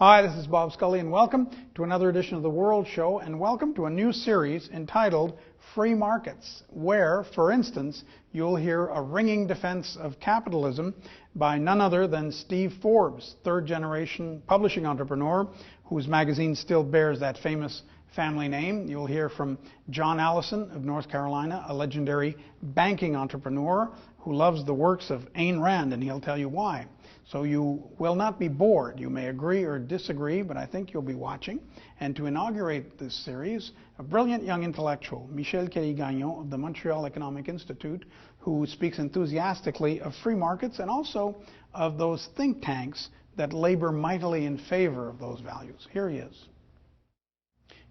Hi, this is Bob Scully, and welcome to another edition of The World Show, and welcome to a new series entitled Free Markets, where, for instance, you'll hear a ringing defense of capitalism by none other than Steve Forbes, third-generation publishing entrepreneur whose magazine still bears that famous family name. You'll hear from John Allison of North Carolina, a legendary banking entrepreneur who loves the works of Ayn Rand, and he'll tell you why. So you will not be bored. You may agree or disagree, but I think you'll be watching. And to inaugurate this series, a brilliant young intellectual, Michel Kelly-Gagnon of the Montreal Economic Institute, who speaks enthusiastically of free markets and also of those think tanks that labor mightily in favor of those values. Here he is.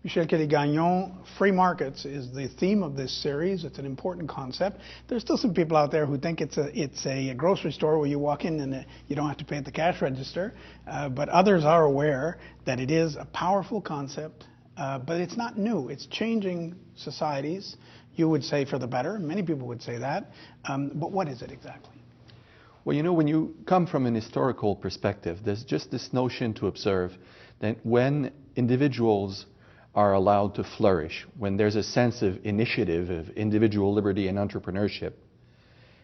Michel Kelly-Gagnon, free markets is the theme of this series. It's an important concept. There's still some people out there who think it's a grocery store where you walk in and you don't have to pay at the cash register. But others are aware that it is a powerful concept, but it's not new. It's changing societies, you would say, for the better. Many people would say that. But what is it exactly? Well, you know, when you come from an historical perspective, there's just this notion to observe that when individuals are allowed to flourish, when there's a sense of initiative, of individual liberty and entrepreneurship,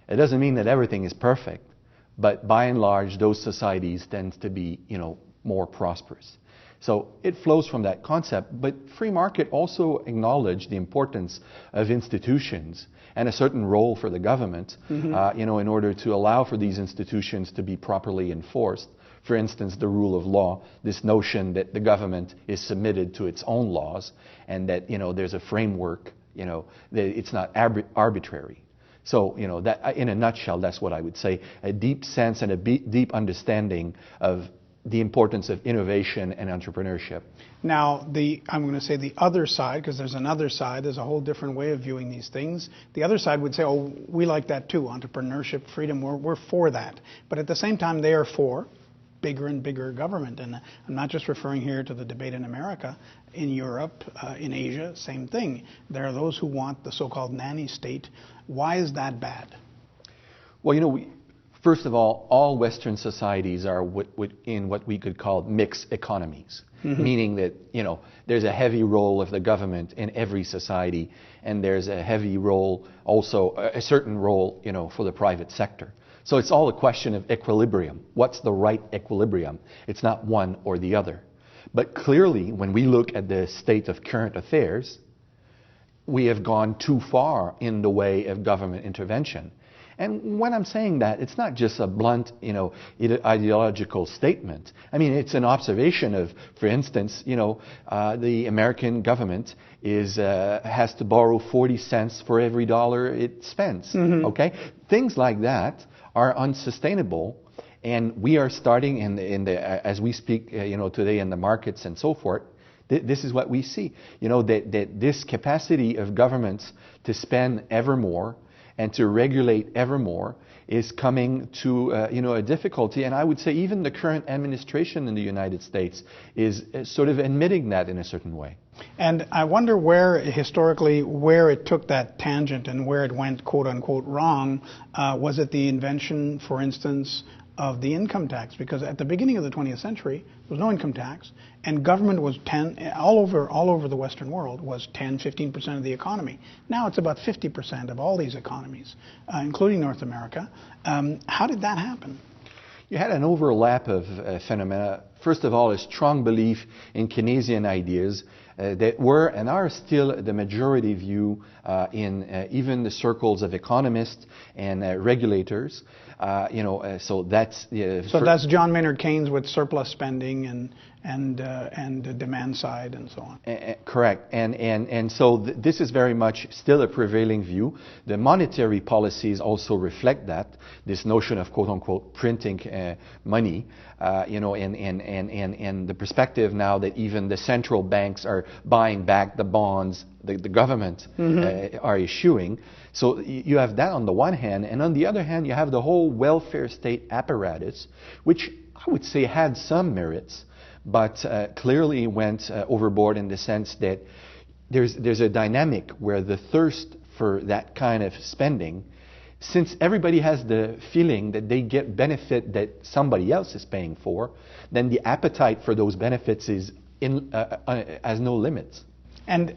it doesn't mean that everything is perfect, but by and large, those societies tend to be, more prosperous. So it flows from that concept, but free market also acknowledged the importance of institutions and a certain role for the government, in order to allow for these institutions to be properly enforced. For instance, the rule of law, this notion that the government is submitted to its own laws and that, there's a framework, that it's not arbitrary. So, that in a nutshell, that's what I would say, a deep sense and a deep understanding of the importance of innovation and entrepreneurship. Now, I'm going to say the other side, because there's another side, there's a whole different way of viewing these things. The other side would say, oh, we like that too, entrepreneurship, freedom, we're for that. But at the same time, they are for bigger and bigger government. And I'm not just referring here to the debate in America. In Europe, in Asia, same thing. There are those who want the so-called nanny state. Why is that bad? Well, first of all Western societies are in what we could call mixed economies, meaning that, there's a heavy role of the government in every society, and there's a heavy role also, a certain role, for the private sector. So it's all a question of equilibrium. What's the right equilibrium? It's not one or the other. But clearly, when we look at the state of current affairs, we have gone too far in the way of government intervention. And when I'm saying that, it's not just a blunt, ideological statement. I mean, it's an observation of, for instance, the American government has to borrow 40 cents for every dollar it spends. Okay, things like that are unsustainable, and we are starting as we speak, today in the markets and so forth. This is what we see. That this capacity of governments to spend ever more and to regulate ever more is coming to a difficulty. And I would say even the current administration in the United States is sort of admitting that in a certain way. And I wonder historically, where it took that tangent and where it went, quote unquote, wrong. Was it the invention, for instance, of the income tax? Because at the beginning of the 20th century, there was no income tax, and government was all over the Western world was 10-15% of the economy. Now it's about 50% of all these economies, including North America. How did that happen? You had an overlap of phenomena. First of all, a strong belief in Keynesian ideas that were and are still the majority view in even the circles of economists and regulators. So that's that's John Maynard Keynes with surplus spending and the demand side and so on. Correct, and so this is very much still a prevailing view. The monetary policies also reflect that, this notion of quote unquote printing money, and the perspective now that even the central banks are buying back the bonds the government are issuing. So you have that on the one hand, and on the other hand you have the whole welfare state apparatus, which I would say had some merits, but clearly went overboard in the sense that there's a dynamic where the thirst for that kind of spending since everybody has the feeling that they get benefit that somebody else is paying for, then the appetite for those benefits is has no limits. And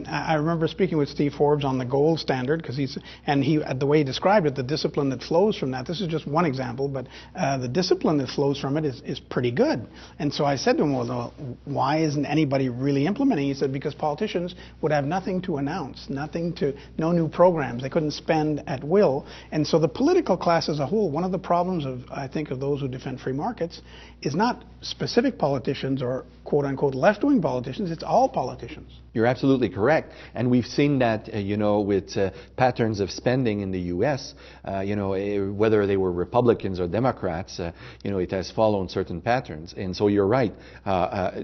I remember speaking with Steve Forbes on the gold standard, because the way he described it, the discipline that flows from that. This is just one example, but the discipline that flows from it is pretty good. And so I said to him, well, why isn't anybody really implementing? He said, because politicians would have nothing to announce, no new programs. They couldn't spend at will. And so the political class as a whole, one of the problems I think of those who defend free markets is not specific politicians or quote unquote left-wing politicians. It's all politicians. You're absolutely correct, and we've seen that, with patterns of spending in the U.S. Whether they were Republicans or Democrats, it has followed certain patterns, and so you're right.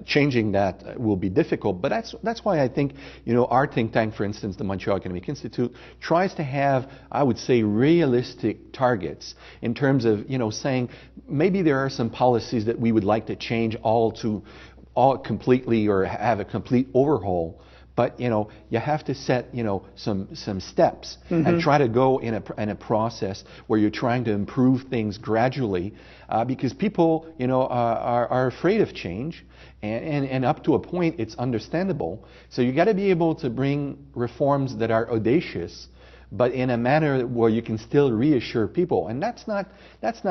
Changing that will be difficult, but that's why I think our think tank, for instance, the Montreal Economic Institute, tries to have, I would say, realistic targets in terms of saying maybe there are some policies that we would like to change all completely or have a complete overhaul, but you have to set some steps and try to go in a process where you're trying to improve things gradually, because people are afraid of change, and up to a point it's understandable. So you got to be able to bring reforms that are audacious, but in a manner where you can still reassure people, and that's not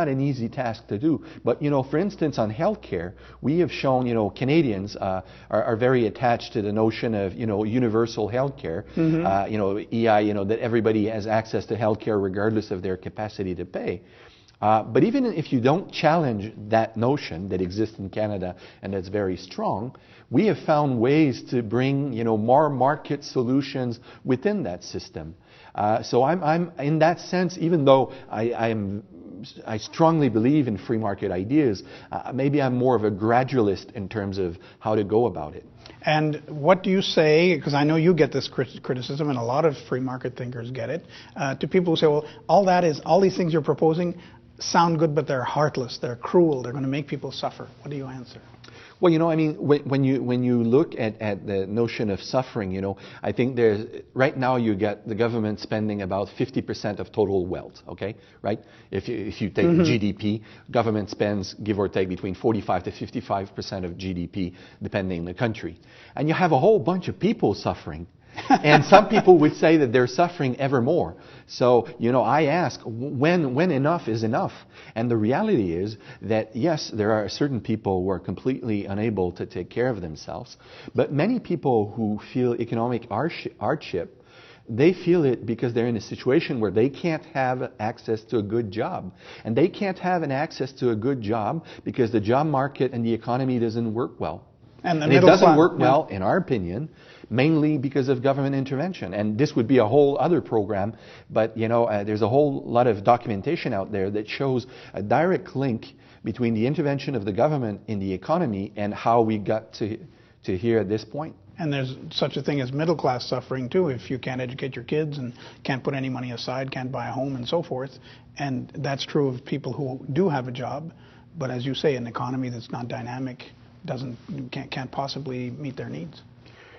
an easy task to do. But for instance, on healthcare, we have shown Canadians are very attached to the notion of universal healthcare, EI, that everybody has access to healthcare regardless of their capacity to pay. But even if you don't challenge that notion that exists in Canada and that's very strong, we have found ways to bring more market solutions within that system. So I'm in that sense, even though I strongly believe in free market ideas, maybe I'm more of a gradualist in terms of how to go about it. And what do you say, because I know you get this criticism and a lot of free market thinkers get it, to people who say, well, all these things you're proposing sound good, but they're heartless, they're cruel, they're going to make people suffer. What do you answer? Well, when you look at the notion of suffering, I think right now you get the government spending about 50% of total wealth, okay, right? If you take GDP, government spends, give or take, between 45 to 55% of GDP, depending on the country. And you have a whole bunch of people suffering. And some people would say that they're suffering ever more. So, I ask, when enough is enough? And the reality is that, yes, there are certain people who are completely unable to take care of themselves. But many people who feel economic hardship, they feel it because they're in a situation where they can't have access to a good job. And they can't have an access to a good job because the job market and the economy doesn't work well. And it doesn't work well, in our opinion, mainly because of government intervention. And this would be a whole other program, but there's a whole lot of documentation out there that shows a direct link between the intervention of the government in the economy and how we got to here at this point. And there's such a thing as middle class suffering too, if you can't educate your kids and can't put any money aside, can't buy a home and so forth. And that's true of people who do have a job, but as you say, an economy that's not dynamic can't possibly meet their needs.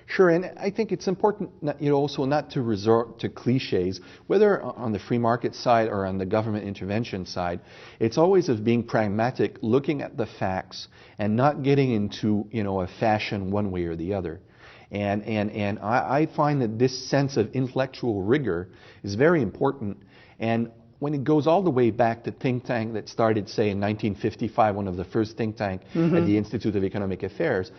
Sure, and I think it's important also not to resort to cliches, whether on the free market side or on the government intervention side. It's always of being pragmatic, looking at the facts, and not getting into a fashion one way or the other. And I find that this sense of intellectual rigor is very important. And when it goes all the way back to think tank that started, say, in 1955, one of the first think tank at the Institute of Economic Affairs,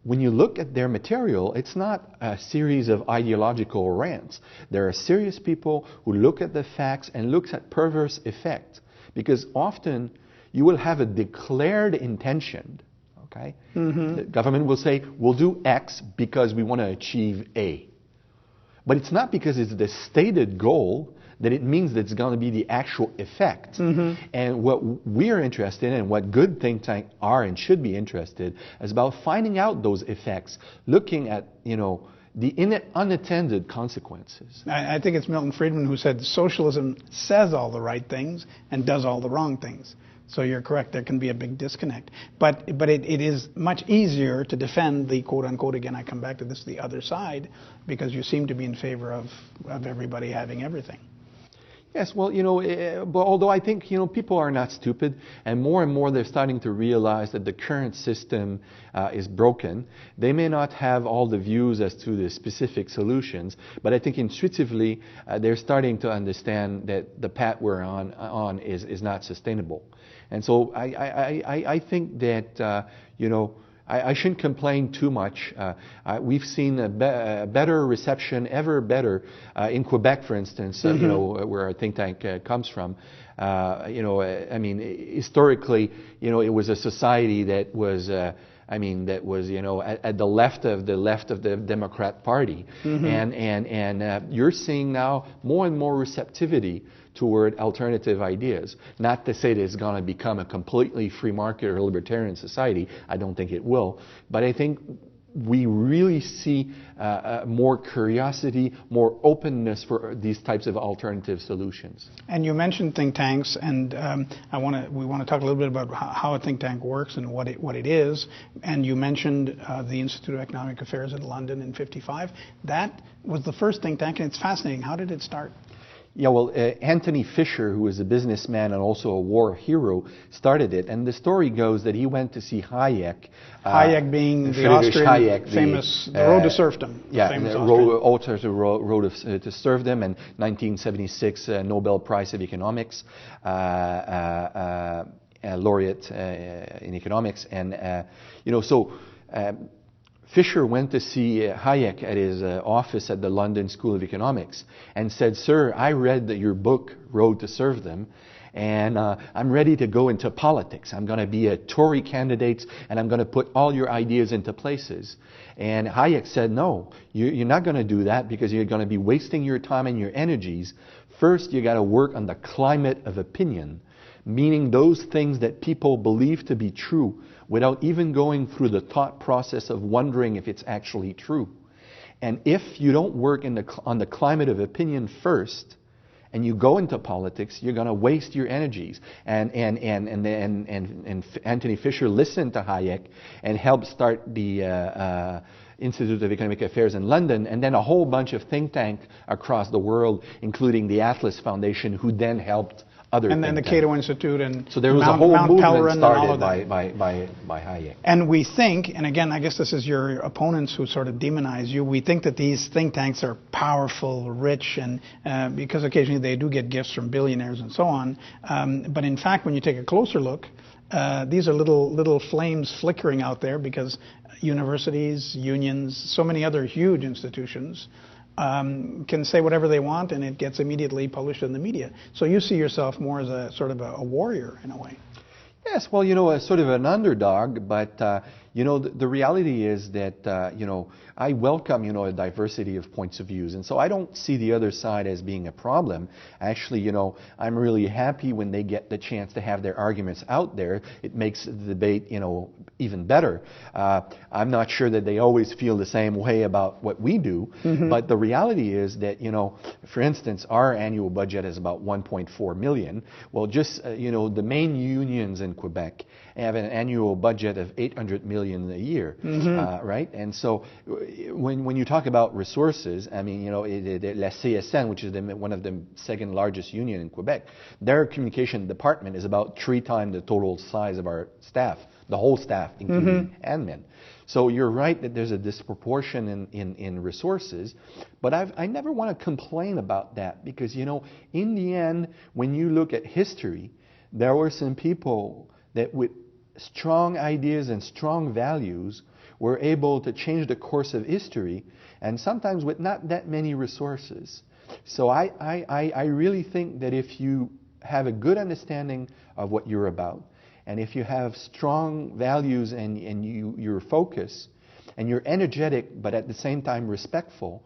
when you look at their material, it's not a series of ideological rants. There are serious people who look at the facts and look at perverse effect, because often you will have a declared intention. Okay, the government will say, we'll do X because we want to achieve A. But it's not because it's the stated goal that it means that it's going to be the actual effect. And what we're interested in, and what good think tanks are and should be interested, is about finding out those effects, looking at, the unattended consequences. I think it's Milton Friedman who said socialism says all the right things and does all the wrong things. So you're correct, there can be a big disconnect. But it is much easier to defend the quote-unquote, again, I come back to this, the other side, because you seem to be in favor of everybody having everything. Yes, well, but although I think, people are not stupid, and more they're starting to realize that the current system is broken. They may not have all the views as to the specific solutions, but I think intuitively they're starting to understand that the path we're on is not sustainable. And so I think that, I shouldn't complain too much. We've seen a better reception, ever better, in Quebec, for instance, where our think tank comes from. Historically, it was a society that was, at the left of the Democrat Party, and you're seeing now more and more receptivity toward alternative ideas. Not to say that it's going to become a completely free market or libertarian society. I don't think it will. But I think we really see more curiosity, more openness for these types of alternative solutions. And you mentioned think tanks, and we want to talk a little bit about how a think tank works and what it is. And you mentioned the Institute of Economic Affairs in London in '55. That was the first think tank, and it's fascinating. How did it start? Yeah, well, Anthony Fisher, who was a businessman and also a war hero, started it. And the story goes that he went to see Hayek. Hayek being the Austrian Hayek, famous, the Road to Serfdom. Yeah, the author of the Road to Serfdom, and 1976 Nobel Prize of Economics, laureate in economics. And, Fisher went to see Hayek at his office at the London School of Economics and said, "Sir, I read your book, Road to Serfdom, and I'm ready to go into politics. I'm going to be a Tory candidate, and I'm going to put all your ideas into places." And Hayek said, "No, you're not going to do that, because you're going to be wasting your time and your energies. First, you got to work on the climate of opinion, meaning those things that people believe to be true, without even going through the thought process of wondering if it's actually true. And if you don't work on the climate of opinion first, and you go into politics, you're going to waste your energies." And Anthony Fisher listened to Hayek and helped start the Institute of Economic Affairs in London, and then a whole bunch of think tanks across the world, including the Atlas Foundation, who then helped other and then the Cato Institute, and so there was a whole movement started by Hayek. And we think, and again, I guess this is your opponents who sort of demonize you, we think that these think tanks are powerful, rich, and because occasionally they do get gifts from billionaires and so on. But in fact, when you take a closer look, these are little flames flickering out there, because universities, unions, so many other huge institutions can say whatever they want, and it gets immediately published in the media. So you see yourself more as a sort of a warrior in a way. Yes, well, a sort of an underdog, but the reality is that I welcome a diversity of points of views, and so I don't see the other side as being a problem. Actually, I'm really happy when they get the chance to have their arguments out there. It makes the debate even better. I'm not sure that they always feel the same way about what we do, but the reality is that for instance, our annual budget is about 1.4 million. Well, just the main unions in Quebec have an annual budget of 800 million a year, right? And so when you talk about resources, I mean, la CSN, which is one of the second largest union in Quebec, their communication department is about 3 times the total size of our staff, the whole staff, including admin. So you're right that there's a disproportion in resources, but I never want to complain about that, because in the end, when you look at history, there were some people that with strong ideas and strong values were able to change the course of history, and sometimes with not that many resources. So I really think that if you have a good understanding of what you're about, and if you have strong values and you're focused, and you're energetic but at the same time respectful,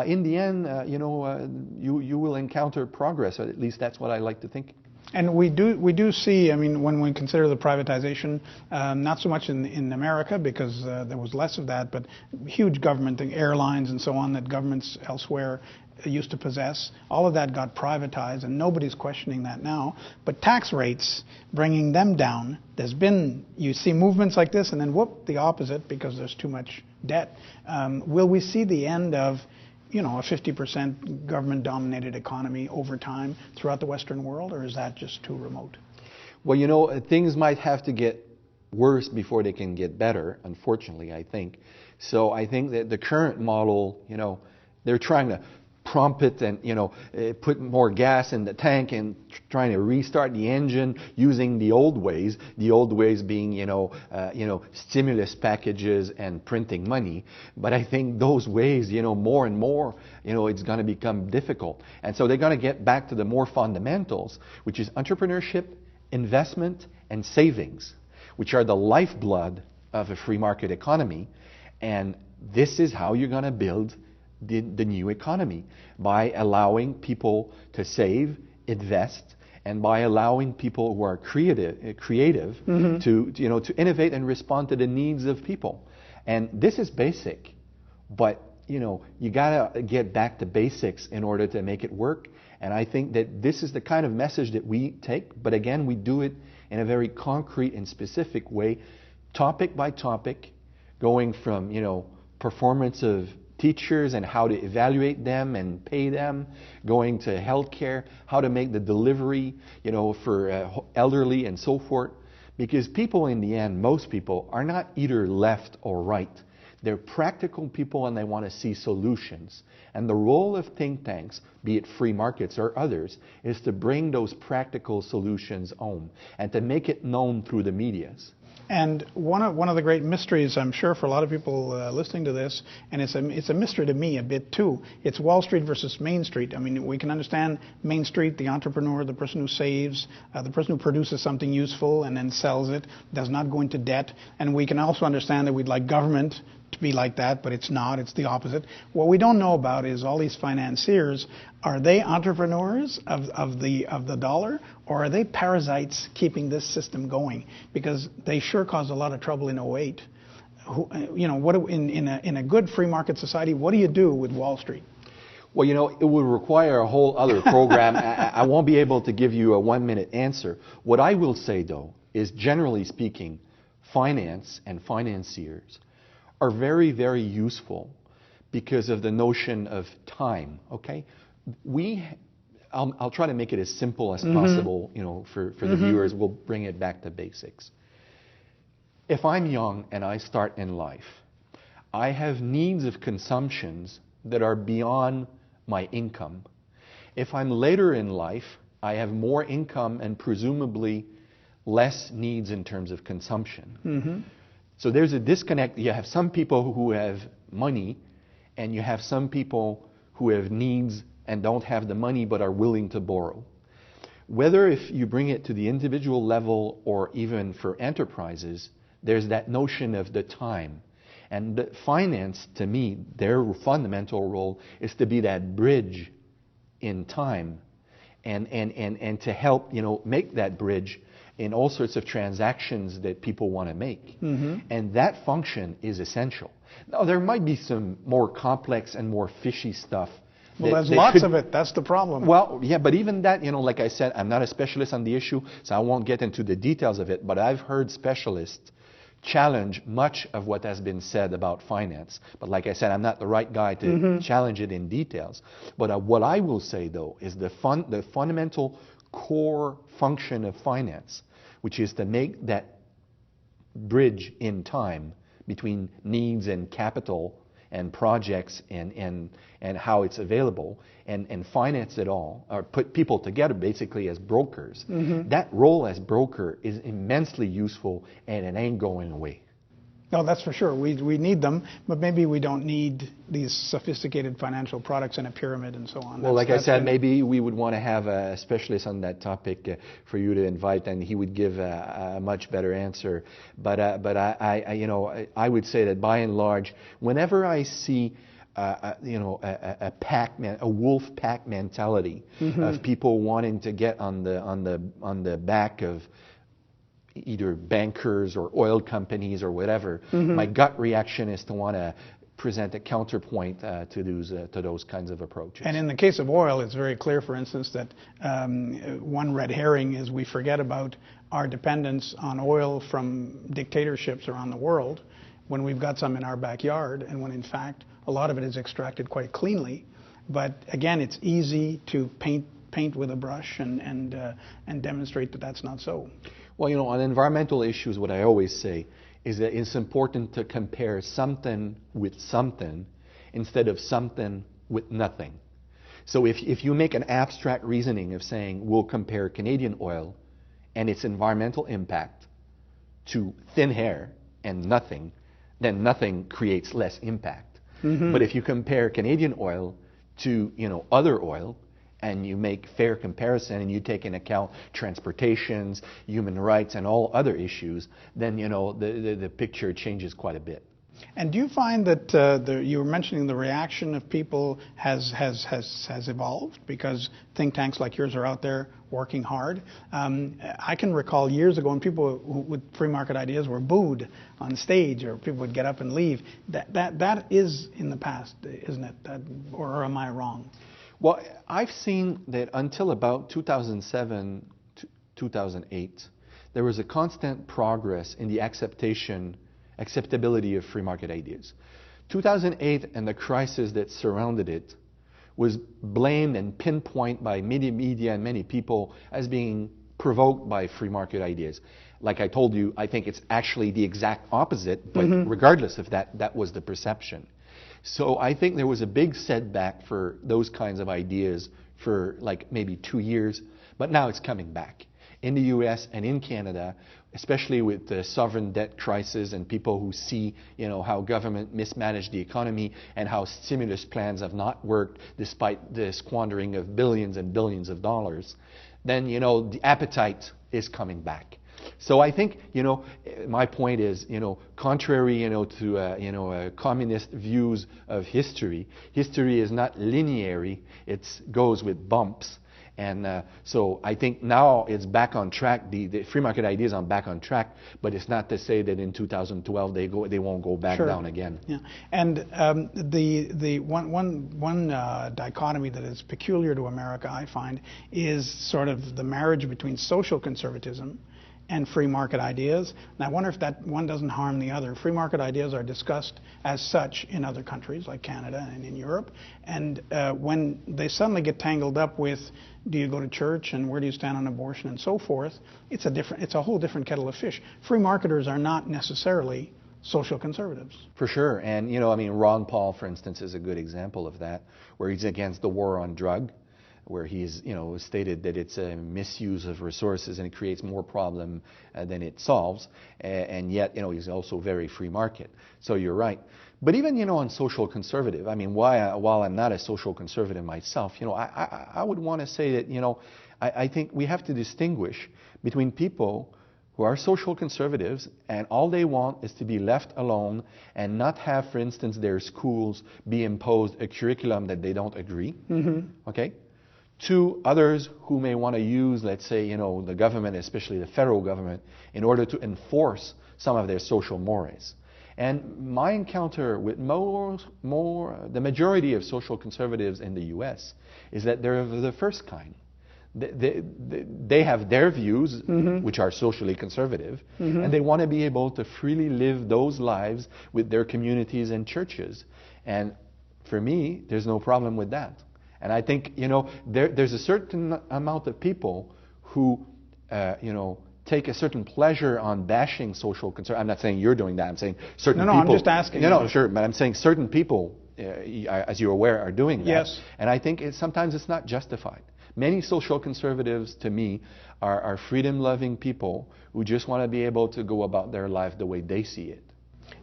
in the end, you will encounter progress, or at least that's what I like to think. And we do see, I mean, when we consider the privatization, not so much in America, because there was less of that, but huge government, airlines and so on, that governments elsewhere used to possess, all of that got privatized, and nobody's questioning that now. But tax rates, bringing them down, you see movements like this, and then whoop, the opposite, because there's too much debt. Will we see the end of you know, a 50% government-dominated economy over time throughout the Western world, or is that just too remote? Well, you know, things might have to get worse before they can get better, unfortunately, I think. So I think that the current model, you know, they're trying to prompt it and, you know, put more gas in the tank and trying to restart the engine using the old ways being, you know, stimulus packages and printing money. But I think those ways, you know, more and more, you know, it's going to become difficult. And so they're going to get back to the more fundamentals, which is entrepreneurship, investment, and savings, which are the lifeblood of a free market economy. And this is how you're going to build the new economy, by allowing people to save, invest, and by allowing people who are creative to, you know, to innovate and respond to the needs of people. And this is basic, but, you know, you got to get back to basics in order to make it work. And I think that this is the kind of message that we take, but again, we do it in a very concrete and specific way, topic by topic, going from, you know, performance of teachers and how to evaluate them and pay them, going to healthcare, how to make the delivery, you know, for elderly and so forth. Because people in the end, most people, are not either left or right. They're practical people and they want to see solutions. And the role of think tanks, be it free markets or others, is to bring those practical solutions home and to make it known through the medias. And one of the great mysteries, I'm sure, for a lot of people listening to this, and it's a mystery to me a bit too, it's Wall Street versus Main Street. I mean, we can understand Main Street, the entrepreneur, the person who saves, the person who produces something useful and then sells it, does not go into debt. And we can also understand that we'd like government to be like that, but it's not. It's the opposite. What we don't know about is all these financiers. Are they entrepreneurs of the dollar, or are they parasites keeping this system going? Because they sure caused a lot of trouble in '08. You know, in a good free market society, what do you do with Wall Street? Well, you know, it would require a whole other program. I won't be able to give you a 1-minute answer. What I will say, though, is generally speaking, finance and financiers are very, very useful because of the notion of time, okay? I'll try to make it as simple as possible, you know, for the viewers. We'll bring it back to basics. If I'm young and I start in life, I have needs of consumptions that are beyond my income. If I'm later in life, I have more income and presumably less needs in terms of consumption. So there's a disconnect. You have some people who have money, and you have some people who have needs and don't have the money but are willing to borrow. Whether if you bring it to the individual level or even for enterprises, there's that notion of the time. And the finance, to me, their fundamental role is to be that bridge in time and to help, you know, make that bridge in all sorts of transactions that people want to make. And that function is essential. Now, there might be some more complex and more fishy stuff. Well, there's lots of it. That's the problem. Well, yeah, but even that, you know, like I said, I'm not a specialist on the issue, so I won't get into the details of it, but I've heard specialists challenge much of what has been said about finance. But like I said, I'm not the right guy to challenge it in details. But what I will say, though, is the fundamental core function of finance, which is to make that bridge in time between needs and capital and projects and how it's available and finance it all, or put people together basically as brokers. That role as broker is immensely useful, and it ain't going away. No, that's for sure. We need them, but maybe we don't need these sophisticated financial products in a pyramid and so on. Well, like I said, maybe we would want to have a specialist on that topic for you to invite, and he would give a much better answer. But I you know, I would say that by and large, whenever I see you know, a wolf pack mentality of people wanting to get on the back of either bankers or oil companies or whatever, my gut reaction is to want to present a counterpoint to those kinds of approaches. And in the case of oil, it's very clear, for instance, that one red herring is we forget about our dependence on oil from dictatorships around the world when we've got some in our backyard, and when in fact a lot of it is extracted quite cleanly. But again, it's easy to paint with a brush and demonstrate that that's not so. Well, on environmental issues, what I always say is that it's important to compare something with something instead of something with nothing. So if you make an abstract reasoning of saying we'll compare Canadian oil and its environmental impact to thin air and nothing, then nothing creates less impact. Mm-hmm. But if you compare Canadian oil to other oil, and you make fair comparison and you take into account transportations, human rights, and all other issues, then the picture changes quite a bit. And do you find that you were mentioning the reaction of people has evolved because think tanks like yours are out there working hard? I can recall years ago when people with free market ideas were booed on stage, or people would get up and leave. That is in the past, isn't it? Or am I wrong? Well, I've seen that until about 2007 to 2008, there was a constant progress in the acceptability of free market ideas. 2008 and the crisis that surrounded it was blamed and pinpointed by media and many people as being provoked by free market ideas. Like I told you, I think it's actually the exact opposite, but regardless of that, that was the perception. So I think there was a big setback for those kinds of ideas for like maybe 2 years, but now it's coming back. In the US and in Canada, especially with the sovereign debt crisis and people who see, how government mismanaged the economy and how stimulus plans have not worked despite the squandering of billions and billions of dollars, then, the appetite is coming back. So I think, my point is, contrary, to communist views of history, history is not linear. It goes with bumps. And so I think now it's back on track. The free market ideas are back on track, but it's not to say that in 2012 they won't go back down again. Yeah, and the one dichotomy that is peculiar to America, I find, is sort of the marriage between social conservatism and free market ideas. And I wonder if that one doesn't harm the other. Free market ideas are discussed as such in other countries like Canada and in Europe. And when they suddenly get tangled up with, do you go to church and where do you stand on abortion and so forth, it's a whole different kettle of fish. Free marketers are not necessarily social conservatives. For sure. And, Ron Paul, for instance, is a good example of that, where he's against the war on drug, where he's, stated that it's a misuse of resources and it creates more problem than it solves, and yet, he's also very free market. So you're right. But even, on social conservative, while I'm not a social conservative myself, I would want to say that, I think we have to distinguish between people who are social conservatives and all they want is to be left alone and not have, for instance, their schools be imposed a curriculum that they don't agree, okay? To others who may want to use, let's say, the government, especially the federal government, in order to enforce some of their social mores. And my encounter with the majority of social conservatives in the US is that they're the first kind. They have their views, which are socially conservative, and they want to be able to freely live those lives with their communities and churches. And for me, there's no problem with that. And I think, there's a certain amount of people who, take a certain pleasure on bashing social concern. I'm not saying you're doing that. I'm saying certain people. No, I'm just asking. Sure. But I'm saying certain people, as you're aware, are doing that. Yes. And I think sometimes it's not justified. Many social conservatives, to me, are freedom-loving people who just want to be able to go about their life the way they see it.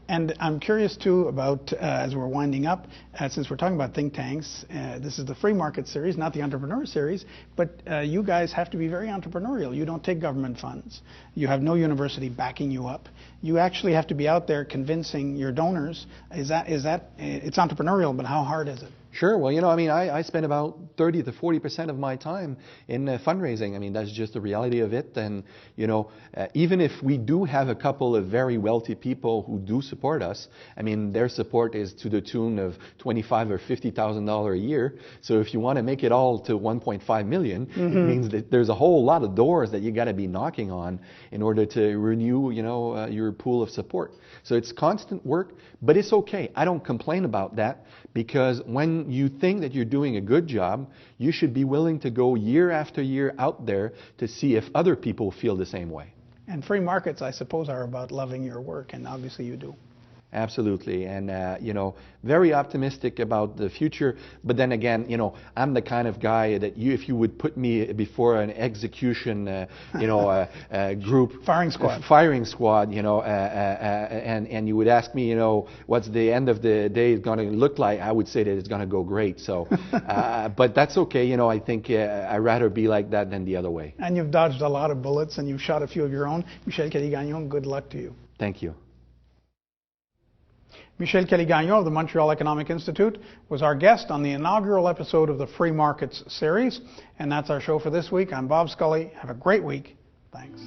And I'm curious, too, about, as we're winding up, since we're talking about think tanks, this is the free market series, not the entrepreneur series, but you guys have to be very entrepreneurial. You don't take government funds. You have no university backing you up. You actually have to be out there convincing your donors. It's entrepreneurial, but how hard is it? Sure. Well, I mean, I spend about 30 to 40% of my time in fundraising. I mean, that's just the reality of it. And, even if we do have a couple of very wealthy people who do support us, I mean, their support is to the tune of $25,000 or $50,000 a year. So if you want to make it all to 1.5 million, it means that there's a whole lot of doors that you got to be knocking on in order to renew, your pool of support. So it's constant work, but it's okay. I don't complain about that, because when you think that you're doing a good job, you should be willing to go year after year out there to see if other people feel the same way. And free markets, I suppose, are about loving your work, and obviously you do. Absolutely. And, very optimistic about the future. But then again, I'm the kind of guy that if you would put me before an execution, group. Firing squad. And you would ask me, what's the end of the day going to look like, I would say that it's going to go great. So, but that's okay. I think I'd rather be like that than the other way. And you've dodged a lot of bullets, and you've shot a few of your own. Michel Kelly-Gagnon, good luck to you. Thank you. Michel Kelly-Gagnon of the Montreal Economic Institute was our guest on the inaugural episode of the Free Markets series. And that's our show for this week. I'm Bob Scully. Have a great week. Thanks.